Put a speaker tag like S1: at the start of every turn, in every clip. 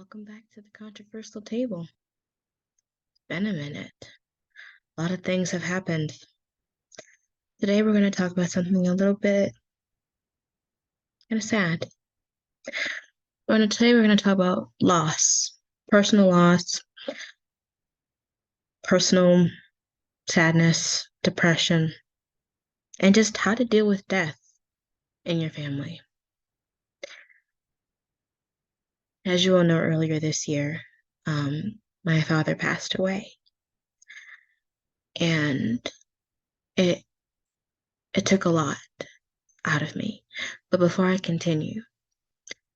S1: Welcome back to the controversial table. It's been a minute. A lot of things have happened. Today we're going to talk about something a little bit kind of sad. Today we're going to talk about loss, loss, personal sadness, depression, and just how to deal with death in your family. As you all know, earlier this year, my father passed away, and it took a lot out of me. But before I continue,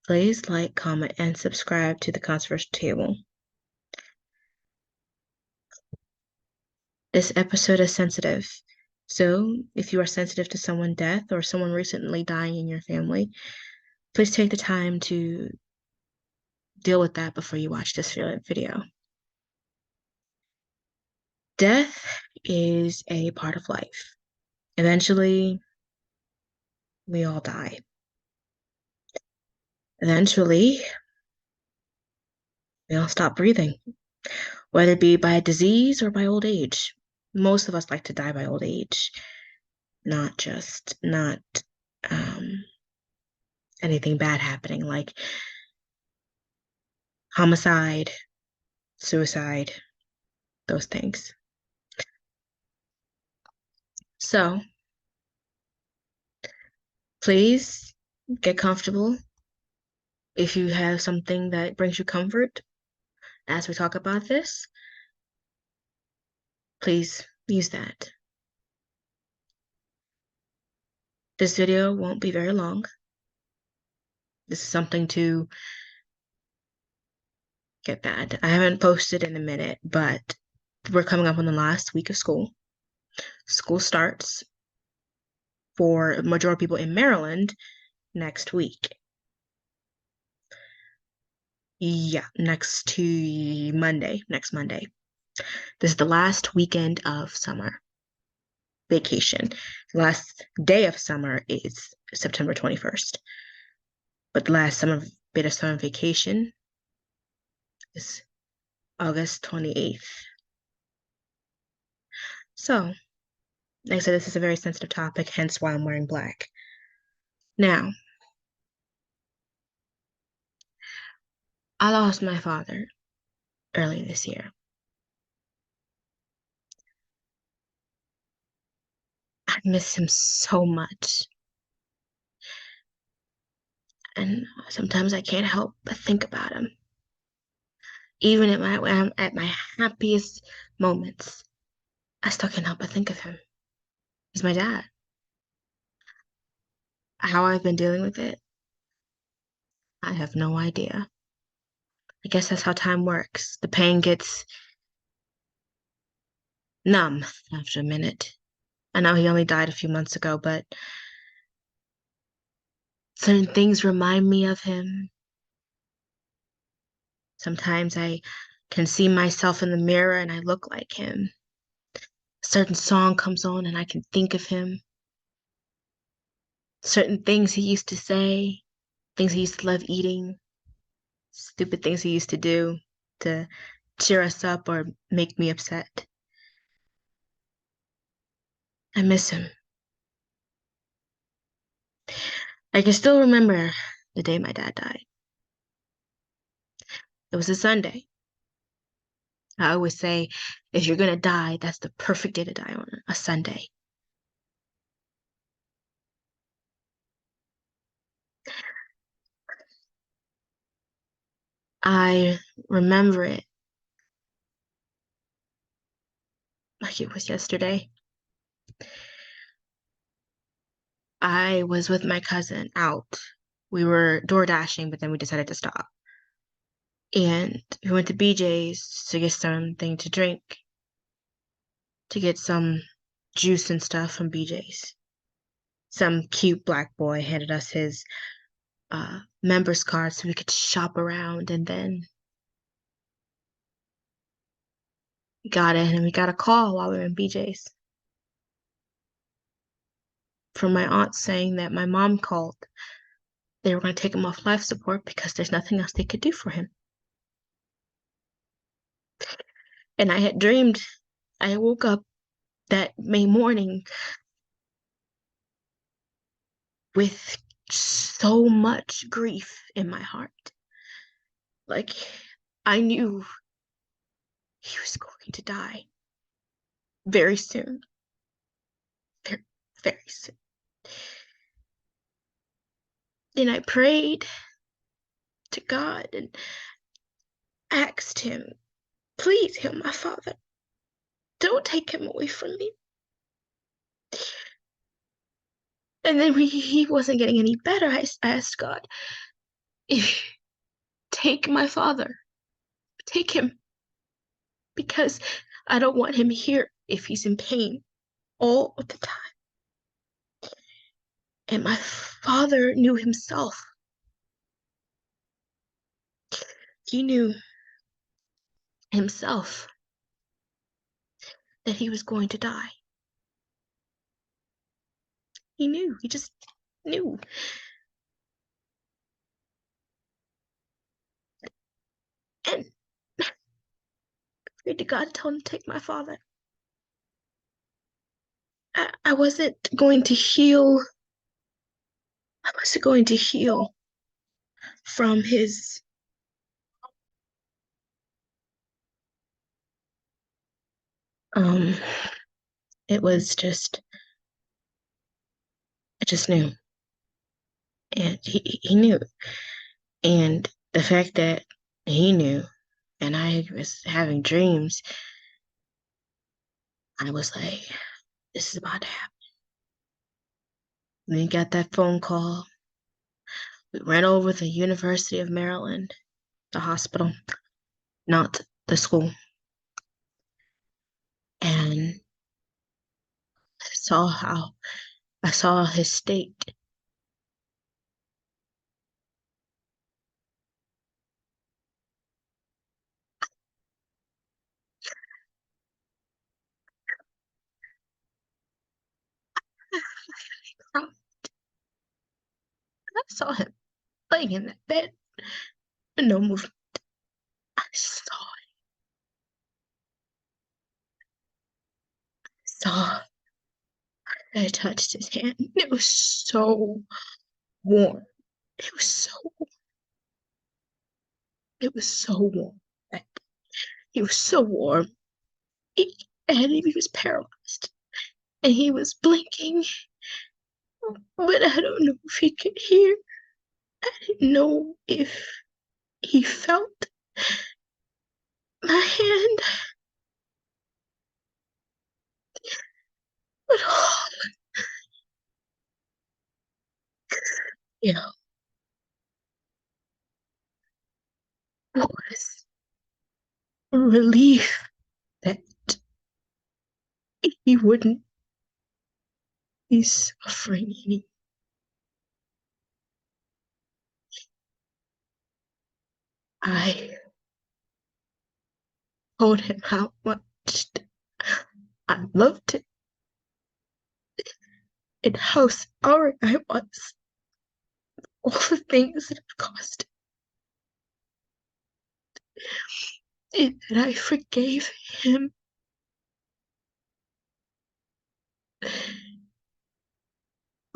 S1: please like, comment, and subscribe to the controversial table. This episode is sensitive, so if you are sensitive to someone's death or someone recently dying in your family, please take the time to deal with that before you watch this video. Death is a part of life. Eventually, we all die. Eventually, we all stop breathing, whether it be by disease or by old age. Most of us like to die by old age, not anything bad happening like homicide, suicide, those things. So, please get comfortable. If you have something that brings you comfort as we talk about this, please use that. This video won't be very long. This is something to get that. I haven't posted in a minute, but we're coming up on the last week of school. School starts for a majority of people in Maryland next week. Yeah, next Monday. This is the last weekend of summer vacation. The last day of summer is September 21st. But the last bit of summer vacation is August 28th. So, like I said, this is a very sensitive topic, hence why I'm wearing black. Now, I lost my father early this year. I miss him so much. And sometimes I can't help but think about him. Even when I'm at my happiest moments, I still can't help but think of him. He's my dad. How I've been dealing with it, I have no idea. I guess that's how time works. The pain gets numb after a minute. I know he only died a few months ago, but certain things remind me of him. Sometimes I can see myself in the mirror and I look like him. A certain song comes on and I can think of him. Certain things he used to say, things he used to love eating, stupid things he used to do to cheer us up or make me upset. I miss him. I can still remember the day my dad died. It was a Sunday. I always say, if you're gonna die, that's the perfect day to die on, a Sunday. I remember it like it was yesterday. I was with my cousin out. We were door dashing, but then we decided to stop. And we went to BJ's to get something to drink, to get some juice and stuff from BJ's. Some cute black boy handed us his members card so we could shop around, and then we got in and we got a call while we were in BJ's from my aunt saying that my mom called. They were going to take him off life support because there's nothing else they could do for him. And I had dreamed, I woke up that May morning with so much grief in my heart. Like, I knew he was going to die very soon. Very, very soon. And I prayed to God and asked him, please heal my father. Don't take him away from me. And then he wasn't getting any better. I asked God, take my father. Take him. Because I don't want him here if he's in pain all of the time. And my father knew himself. He knew himself that he was going to die. He knew. He just knew. And I prayed to God to tell him to take my father. I wasn't going to heal. I wasn't going to heal from his um it was just I just knew. And he knew. And the fact that he knew and I was having dreams, I was like, this is about to happen. And then got that phone call. We ran over to the University of Maryland, the hospital, not the school. And I saw his state. I saw him laying in that bed with no movement. I saw I touched his hand. It was so warm. It was so it was so warm. He was so warm. And he was paralyzed. And he was blinking. But I don't know if he could hear. I didn't know if he felt my hand. But you know, was a relief that he wouldn't be suffering anymore. I told him how much I loved him and how sorry I was. All the things that have cost him, and that I forgave him.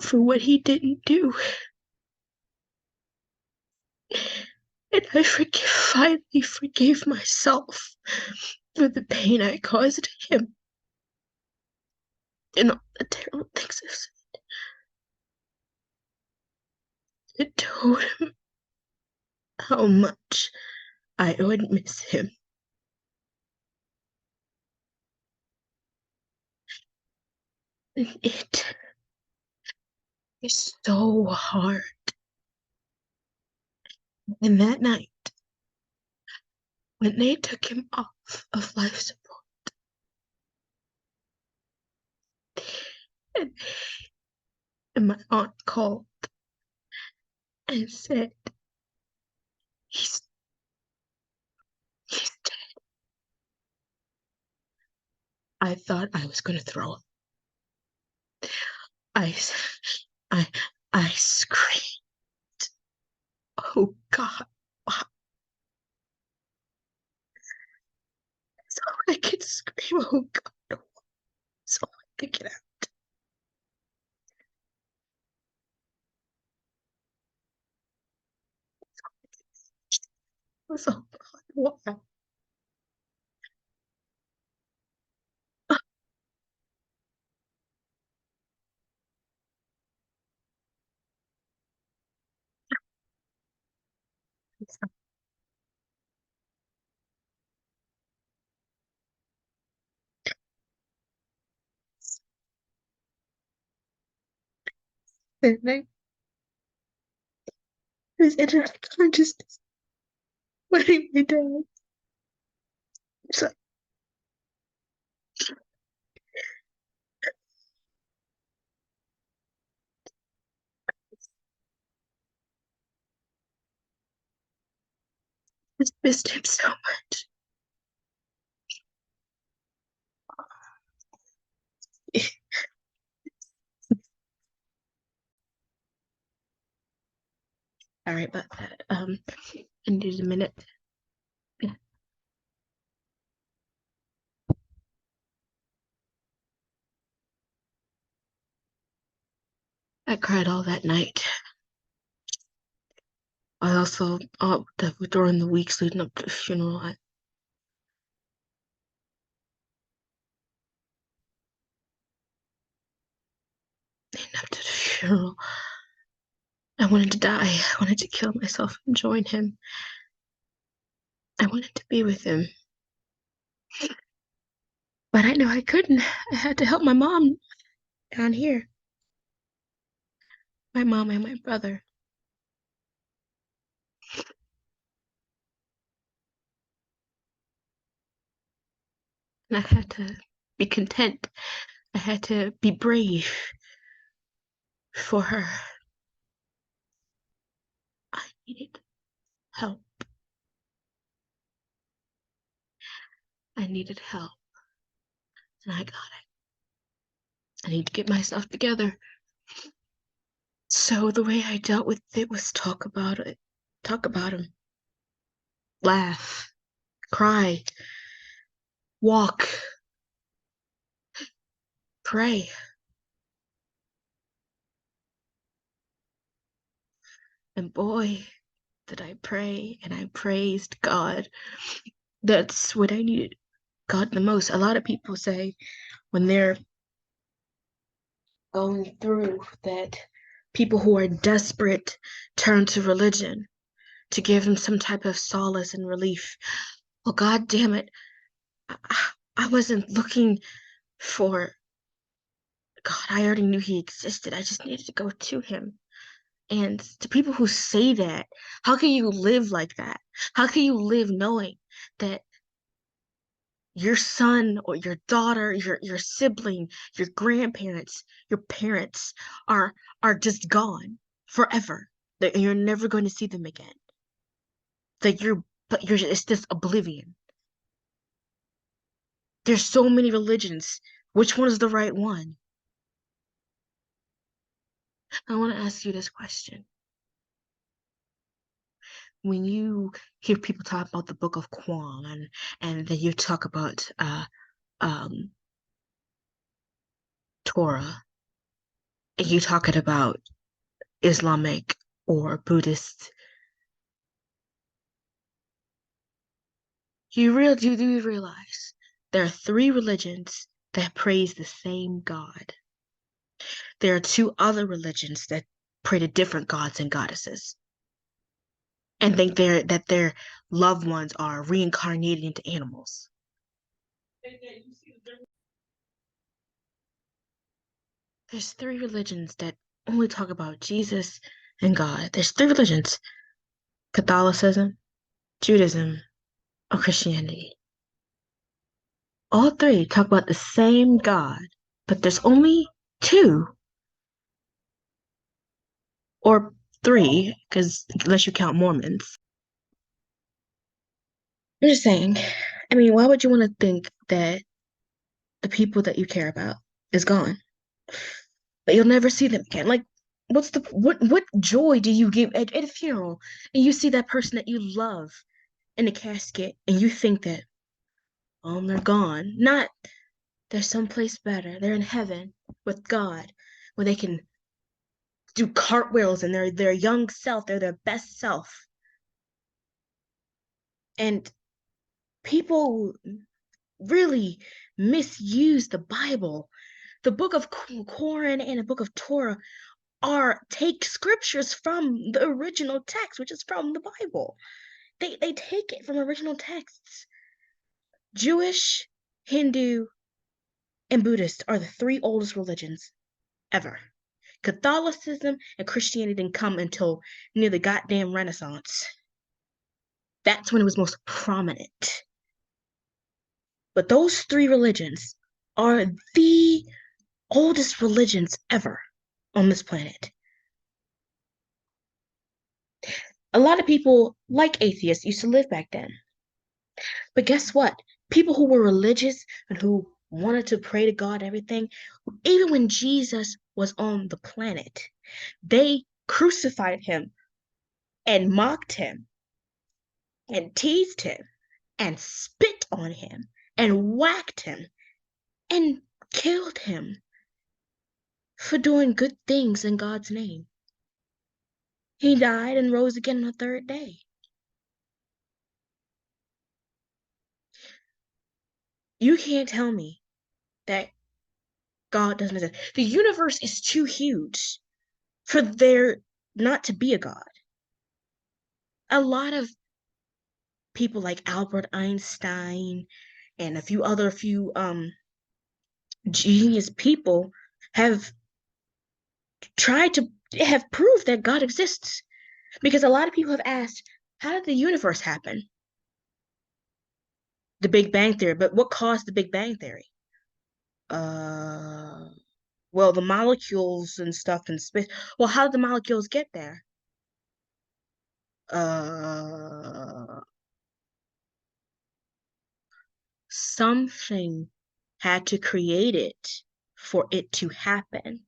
S1: For what he didn't do. And finally forgave myself for the pain I caused him and all the terrible things I've said. I told him how much I would miss him. And it is so hard. And that night, when they took him off of life support, and, and my aunt called and said, he's, he's dead. I thought I was going to throw up. I, I, I screamed, oh God, wow. That's all I scream, oh God, no. So I could get out. I was, oh God, why? And I was in consciousness letting me down. So I just missed him so much. Sorry about that. I needed a minute. I cried all that night. I also, during the weeks leading up to the funeral, leading up to the funeral, I wanted to die. I wanted to kill myself and join him. I wanted to be with him. But I knew I couldn't. I had to help my mom down here. My mom and my brother. And I had to be content. I had to be brave for her. I needed help. I needed help. And I got it. I need to get myself together. So the way I dealt with it was talk about it. Talk about him. Laugh. Cry. Walk. Pray. And boy, did I pray and I praised God. That's what I needed God the most. A lot of people say when they're going through that people who are desperate turn to religion to give them some type of solace and relief. Well, God damn it. I wasn't looking for God. I already knew he existed. I just needed to go to him. And to people who say that, how can you live like that? How can you live knowing that your son or your daughter, your sibling, your grandparents, your parents are just gone forever? That you're never going to see them again. That you're it's just oblivion. There's so many religions. Which one is the right one? I want to ask you this question. When you hear people talk about the Book of Quran and then you talk about um, Torah, and you talking about Islamic or Buddhist, you do realize there are three religions that praise the same God. There are two other religions that pray to different gods and goddesses and think that their loved ones are reincarnated into animals. There's three religions that only talk about Jesus and God. There's three religions: Catholicism, Judaism, or Christianity. All three talk about the same God, but there's only two or three, because unless you count Mormons. I'm just saying, I mean, why would you want to think that the people that you care about is gone, but you'll never see them again? Like, what joy do you give at a funeral and you see that person that you love in a casket and you think that they're gone. Not they're someplace better. They're in heaven with God, where they can do cartwheels and they're their young self, they're their best self. And people really misuse the Bible. The book of Quran and the book of Torah are take scriptures from the original text, which is from the Bible. They take it from original texts. Jewish, Hindu, and Buddhist are the three oldest religions ever. Catholicism and Christianity didn't come until near the goddamn Renaissance. That's when it was most prominent. But those three religions are the oldest religions ever on this planet. A lot of people, like atheists, used to live back then. But guess what? People who were religious and who wanted to pray to God, everything, even when Jesus was on the planet, they crucified him and mocked him and teased him and spit on him and whacked him and killed him for doing good things in God's name. He died and rose again on the third day. You can't tell me that God doesn't exist. The universe is too huge for there not to be a God. A lot of people like Albert Einstein and a few genius people have tried to have proof that God exists. Because a lot of people have asked, how did the universe happen? The Big Bang Theory, but what caused the Big Bang Theory? Uh, well, the molecules and stuff in space. Well, how did the molecules get there? Uh, Something had to create it for it to happen.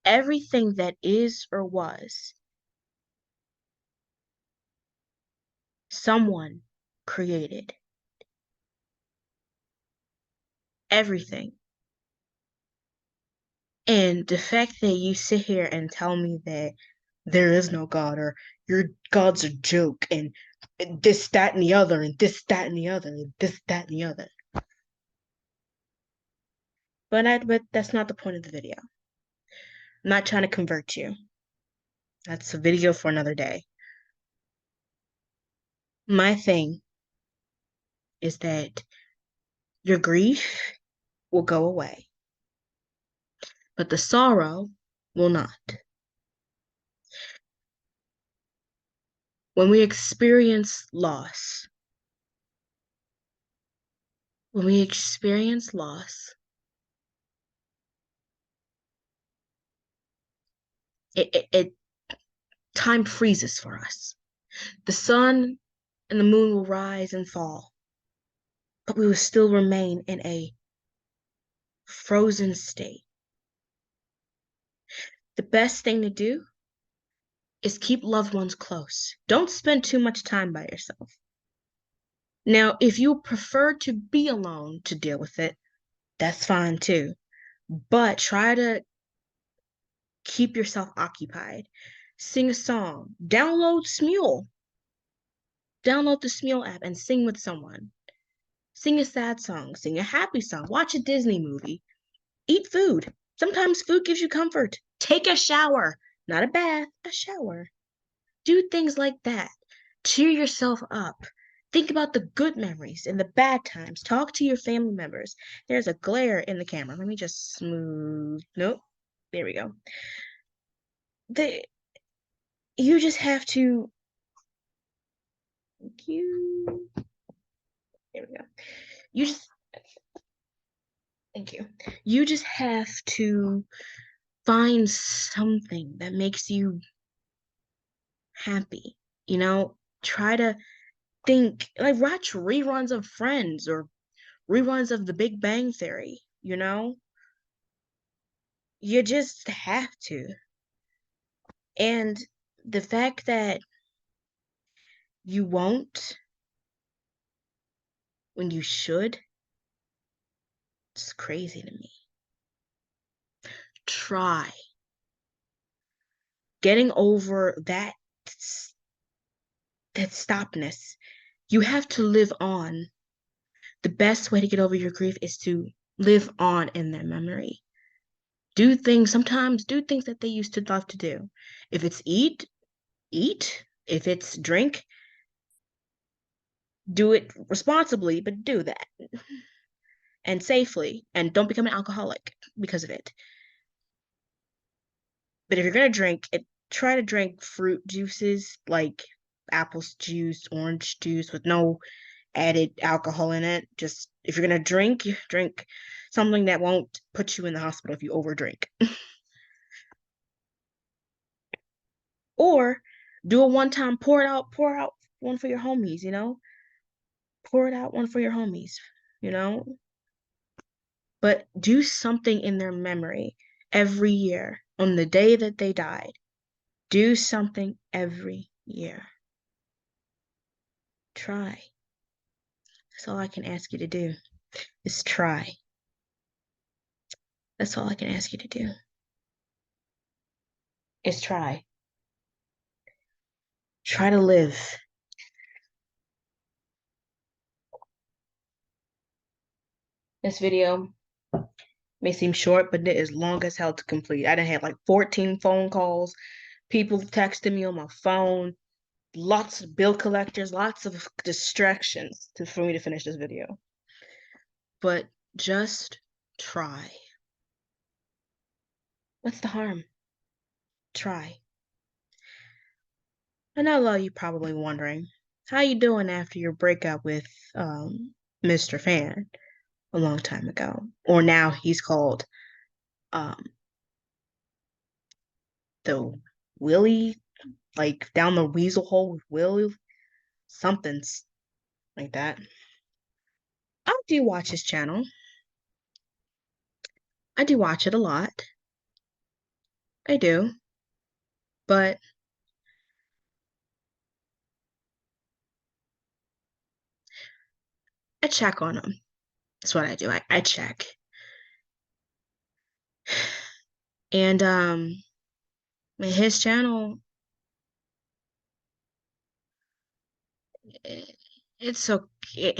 S1: Everything that is or was, someone created. Everything. And the fact that you sit here and tell me that there is no God or your God's a joke and this, that, and the other, and this, that, and the other, and this, that, and the other. But that's not the point of the video. I'm not trying to convert you. That's a video for another day. My thing is that your grief will go away, but the sorrow will not. When we experience loss, when we experience loss, it time freezes for us. The sun and the moon will rise and fall, but we will still remain in a frozen state. The best thing to do is keep loved ones close. Don't spend too much time by yourself. Now, if you prefer to be alone to deal with it, that's fine too. But try to keep yourself occupied. Sing a song. Download Smule. Download the Smule app and sing with someone. Sing a sad song. Sing a happy song. Watch a Disney movie. Eat food. Sometimes food gives you comfort. Take a shower. Not a bath, a shower. Do things like that. Cheer yourself up. Think about the good memories and the bad times. Talk to your family members. There's a glare in the camera. Let me just smooth. Nope. There we go. You just have to. Thank you. There we go. You just. Thank you. You just have to find something that makes you happy. Try to think, like, watch reruns of Friends or reruns of The Big Bang Theory. You just have to. And the fact that you won't when you should. It's crazy to me. Try getting over that stopness. You have to live on. The best way to get over your grief is to live on in their memory. Sometimes do things that they used to love to do. If it's eat, eat. If it's drink, do it responsibly, but do that and safely. And don't become an alcoholic because of it. But if you're gonna drink it, try to drink fruit juices like apple juice, orange juice with no added alcohol in it. Just if you're gonna drink, drink something that won't put you in the hospital if you overdrink. Or do a one time pour out one for your homies, Pour it out one for your homies, you know? But do something in their memory every year on the day that they died. Do something every year. Try. That's all I can ask you to do is try. That's all I can ask you to do is try. Try to live. This video may seem short, but it is long as hell to complete. I done had like 14 phone calls, people texting me on my phone, lots of bill collectors, lots of distractions for me to finish this video. But just try. What's the harm? Try. I know a lot of you probably wondering, how you doing after your breakup with Mr. Fan a long time ago? Or now he's called um the Willie, like down the weasel hole with Willie, something's like that. I do watch his channel. I do watch it a lot. I do. But I check on him. That's what I do. I check. And his channel, it's okay.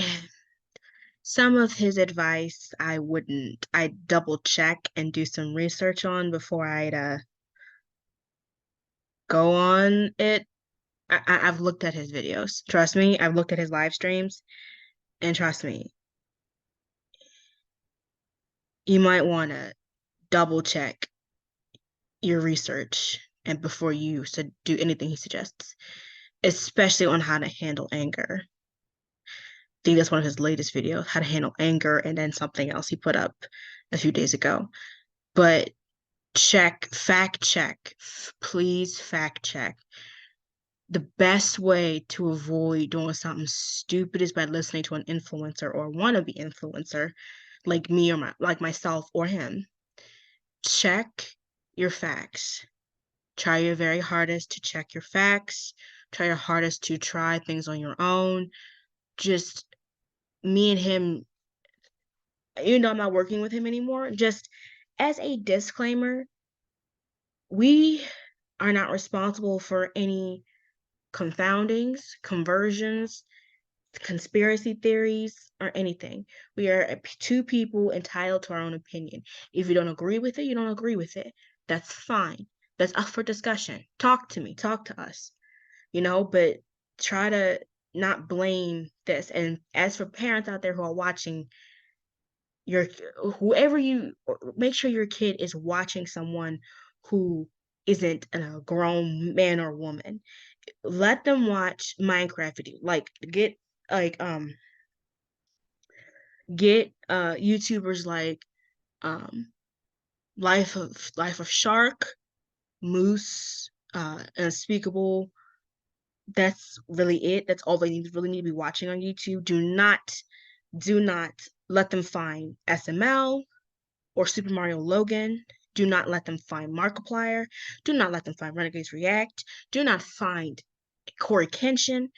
S1: Some of his advice I wouldn't. I'd double check and do some research on before I'd go on it. I've looked at his videos. Trust me, I've looked at his live streams, and trust me, you might want to double check your research and before you do anything he suggests, especially on how to handle anger. I think that's one of his latest videos, how to handle anger, and then something else he put up a few days ago. But fact check, please fact check. The best way to avoid doing something stupid is by listening to an influencer or wannabe influencer like me or like myself or him. Check your facts. Try your very hardest to check your facts. Try your hardest to try things on your own. Just me and him, even though I'm not working with him anymore, just as a disclaimer, we are not responsible for any confoundings, conversions, conspiracy theories, or anything. We are two people entitled to our own opinion. If you don't agree with it, you don't agree with it. That's fine. That's up for discussion. Talk to me, talk to us, but try to not blame this. And as for parents out there who are watching, whoever you make sure your kid is watching someone who isn't a grown man or woman. Let them watch Minecraft video. Like like get YouTubers like um Life of Shark, Moose, Unspeakable. That's really it. That's all they really need to be watching on YouTube. Do not let them find SML or Super Mario Logan. Do not let them find Markiplier. Do not let them find Renegades React. Do not find Corey Kenshin.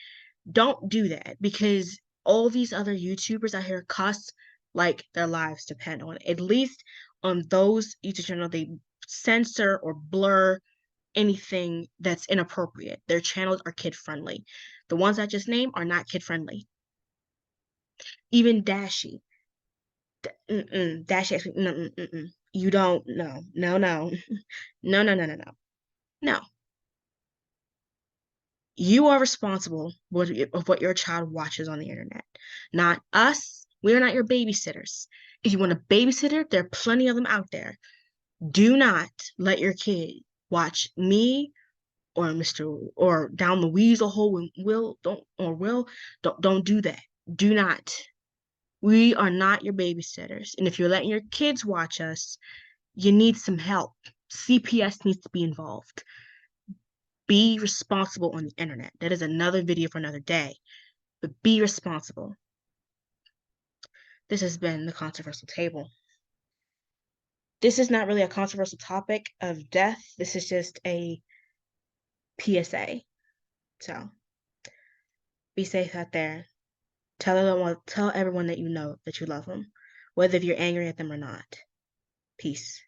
S1: Don't do that because all these other YouTubers out here cuss like their lives depend on it. At least on those YouTube channels, they censor or blur anything that's inappropriate. Their channels are kid friendly. The ones I just named are not kid friendly. Even Dashie. Dashie, you don't, no. No. No. You are responsible of what your child watches on the internet, not us. We are not your babysitters. If you want a babysitter, there are plenty of them out there. Do not let your kid watch me or Mr. or down the weasel hole and Will don't do that. Do not. We are not your babysitters. And if you're letting your kids watch us, you need some help. CPS needs to be involved. Be responsible on the internet. That is another video for another day. But be responsible. This has been the Controversial Table. This is not really a controversial topic of death. This is just a PSA. So be safe out there. Tell everyone that you know that you love them, whether you're angry at them or not. Peace.